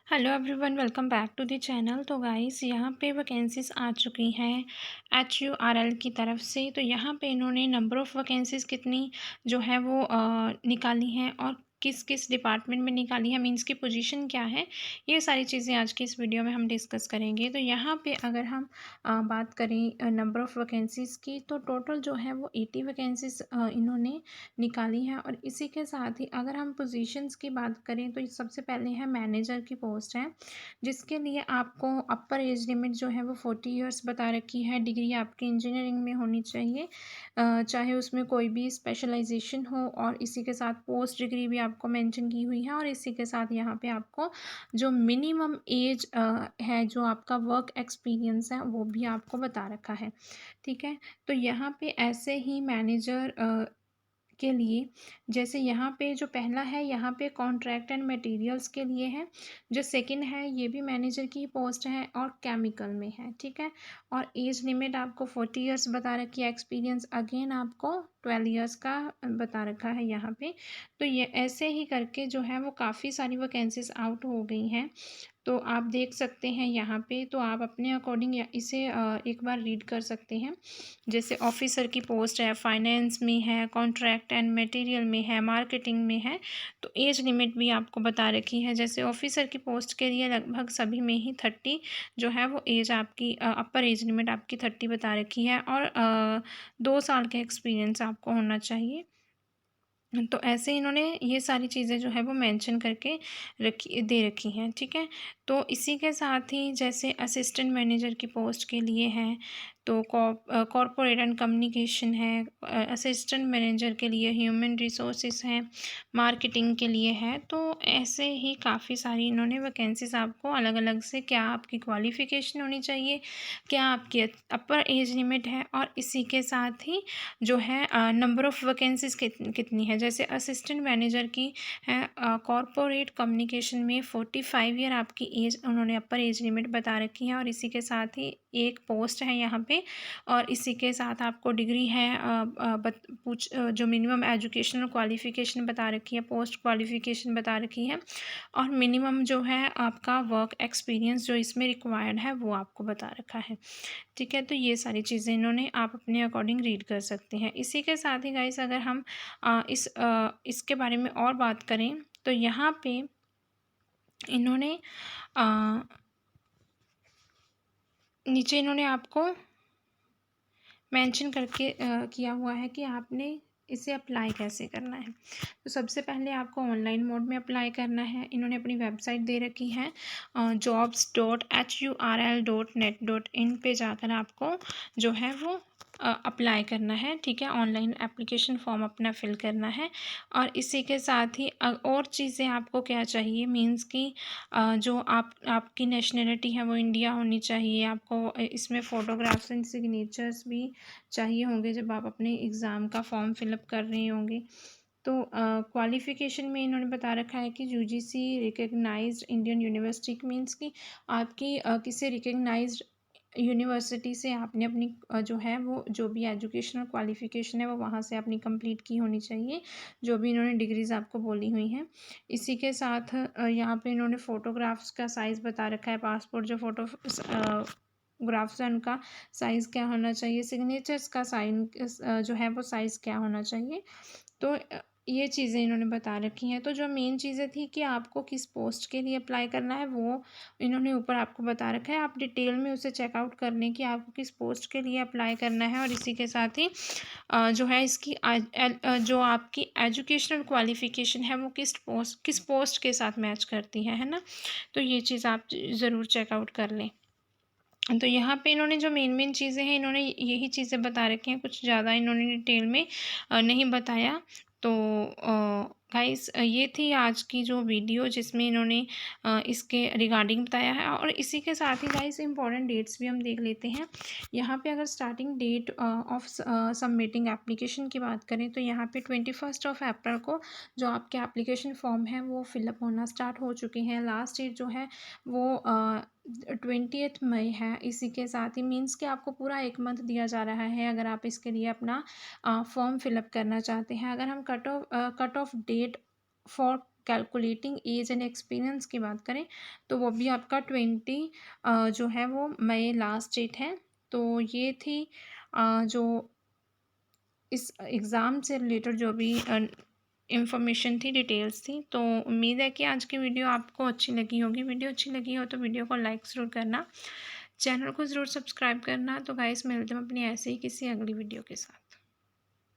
Hello everyone, welcome back to the channel. तो guys, यहाँ पे वैकेंसीज आ चुकी हैं HURL की तरफ से। तो यहाँ पे इन्होंने नंबर ऑफ़ वैकेंसीज कितनी जो है वो निकाली हैं और किस किस डिपार्टमेंट में निकाली है, मींस की पोजीशन क्या है, ये सारी चीज़ें आज की इस वीडियो में हम डिस्कस करेंगे। तो यहाँ पे अगर हम बात करें नंबर ऑफ़ वैकेंसीज़ की, तो टोटल जो है वो 80 वैकेंसीज इन्होंने निकाली है। और इसी के साथ ही अगर हम पोजीशंस की बात करें तो सबसे पहले है मैनेजर की पोस्ट है, जिसके लिए आपको अपर एज लिमिट जो है वो 40 इयर्स बता रखी है। डिग्री आपकी इंजीनियरिंग में होनी चाहिए, चाहे उसमें कोई भी स्पेशलाइजेशन हो, और इसी के साथ पोस्ट डिग्री भी आपको मेंशन की हुई है। और इसी के साथ यहाँ पे आपको जो मिनिमम एज है, जो आपका वर्क एक्सपीरियंस है, वो भी आपको बता रखा है। ठीक है, तो यहाँ पे ऐसे ही मैनेजर के लिए, जैसे यहाँ पे जो पहला है, यहाँ पे कॉन्ट्रैक्ट एंड मटेरियल्स के लिए है। जो सेकंड है, ये भी मैनेजर की पोस्ट है और केमिकल में है। ठीक है, और एज लिमिट आपको 40 इयर्स बता रखी है। एक्सपीरियंस अगेन आपको 12 इयर्स का बता रखा है यहाँ पे। तो ये ऐसे ही करके जो है वो काफ़ी सारी वैकेंसीज आउट हो गई हैं। तो आप देख सकते हैं यहाँ पे, तो आप अपने अकॉर्डिंग या इसे एक बार रीड कर सकते हैं। जैसे ऑफिसर की पोस्ट है, फाइनेंस में है, कॉन्ट्रैक्ट एंड मटेरियल में है, मार्केटिंग में है। तो एज लिमिट भी आपको बता रखी है। जैसे ऑफिसर की पोस्ट के लिए लगभग सभी में ही 30 जो है वो एज आपकी, अपर एज लिमिट आपकी 30 बता रखी है। और 2 साल का एक्सपीरियंस आपको होना चाहिए। तो ऐसे इन्होंने ये सारी चीज़ें जो है वो मेंशन करके रखी हैं। ठीक है, तो इसी के साथ ही जैसे असिस्टेंट मैनेजर की पोस्ट के लिए है, तो कॉरपोरेट एंड कम्युनिकेशन है। असिस्टेंट मैनेजर के लिए ह्यूमन रिसोर्सेज है, मार्केटिंग के लिए है। तो ऐसे ही काफ़ी सारी इन्होंने वैकेंसीज आपको अलग अलग से, क्या आपकी क्वालिफ़िकेशन होनी चाहिए, क्या आपकी अपर एज लिमिट है, और इसी के साथ ही जो है नंबर ऑफ़ वैकेंसीज़ कितनी है। जैसे असिस्टेंट मैनेजर की है, कॉरपोरेट कम्युनिकेशन में 45 ईयर आपकी एज उन्होंने अपर एज लिमिट बता रखी है। और इसी के साथ ही एक पोस्ट है यहाँ पे, और इसी के साथ आपको डिग्री है, जो मिनिमम एजुकेशनल क्वालिफ़िकेशन बता रखी है, पोस्ट क्वालिफ़िकेशन बता रखी है, और मिनिमम जो है आपका वर्क एक्सपीरियंस जो इसमें रिक्वायर्ड है वो आपको बता रखा है। ठीक है, तो ये सारी चीज़ें इन्होंने आप अपने अकॉर्डिंग रीड कर सकते हैं। इसी के साथ ही गाइस, अगर हम इसके बारे में और बात करें, तो यहाँ पे इन्होंने नीचे इन्होंने आपको मेंशन करके किया हुआ है कि आपने इसे अप्लाई कैसे करना है। तो सबसे पहले आपको ऑनलाइन मोड में अप्लाई करना है। इन्होंने अपनी वेबसाइट दे रखी है, jobs.hurl.net.in पे जाकर आपको जो है वो अप्लाई करना है। ठीक है, ऑनलाइन एप्लीकेशन फॉर्म अपना फिल करना है। और इसी के साथ ही और चीज़ें आपको क्या चाहिए, मींस कि जो आपकी नेशनलिटी है वो इंडिया होनी चाहिए। आपको इसमें फ़ोटोग्राफ्स एंड सिग्नेचर्स भी चाहिए होंगे जब आप अपने एग्ज़ाम का फॉर्म फिलअप कर रहे होंगे। तो क्वालिफ़िकेशन में इन्होंने बता रखा है कि UGC recognised Indian university, means कि आपकी किसी रिकग्नाइज्ड यूनिवर्सिटी से आपने अपनी जो है वो जो भी एजुकेशनल क्वालिफ़िकेशन है वो वहाँ से अपनी कंप्लीट की होनी चाहिए, जो भी इन्होंने डिग्रीज़ आपको बोली हुई हैं। इसी के साथ यहाँ पे इन्होंने फ़ोटोग्राफ्स का साइज़ बता रखा है। पासपोर्ट जो फ़ोटो ग्राफ्स हैं उनका साइज़ क्या होना चाहिए, सिग्नेचर्स का साइन जो है वो साइज़ क्या होना चाहिए। तो ये चीज़ें इन्होंने बता रखी हैं। तो जो मेन चीज़ें थी कि आपको किस पोस्ट के लिए अप्लाई करना है, वो इन्होंने ऊपर आपको बता रखा है। आप डिटेल में उसे चेकआउट कर लें कि आपको किस पोस्ट के लिए अप्लाई करना है। और इसी के साथ ही जो है इसकी जो आपकी एजुकेशनल क्वालिफ़िकेशन है वो किस पोस्ट के साथ मैच करती है ना। तो ये चीज़ आप ज़रूर चेकआउट कर लें। तो यहाँ पे इन्होंने जो मेन चीज़ें हैं, इन्होंने यही चीज़ें बता रखी हैं, कुछ ज़्यादा इन्होंने डिटेल में नहीं बताया। तो गाइस, ये थी आज की जो वीडियो जिसमें इन्होंने इसके रिगार्डिंग बताया है। और इसी के साथ ही गाइस इंपॉर्टेंट डेट्स भी हम देख लेते हैं। यहाँ पे अगर starting date of submitting application की बात करें, तो यहाँ पे 21 अप्रैल को जो आपके एप्लीकेशन फॉर्म है वो फिलअप होना स्टार्ट हो चुके हैं। लास्ट डेट जो है वो 20 मई है। इसी के साथ ही मीन्स कि आपको पूरा 1 मंथ दिया जा रहा है अगर आप इसके लिए अपना फॉर्म फिलअप करना चाहते हैं। अगर हम cut off date for calculating age and experience की बात करें तो वो भी आपका 20 जो है वो मई लास्ट डेट है। तो ये थी जो इस एग्ज़ाम से रिलेटेड जो भी इन्फॉर्मेशन थी, डिटेल्स थी। तो उम्मीद है कि आज की वीडियो आपको अच्छी लगी होगी। वीडियो अच्छी लगी हो तो वीडियो को लाइक ज़रूर करना, चैनल को ज़रूर सब्सक्राइब करना। तो गाइस मिलते हैं अपनी ऐसे ही किसी अगली वीडियो के साथ।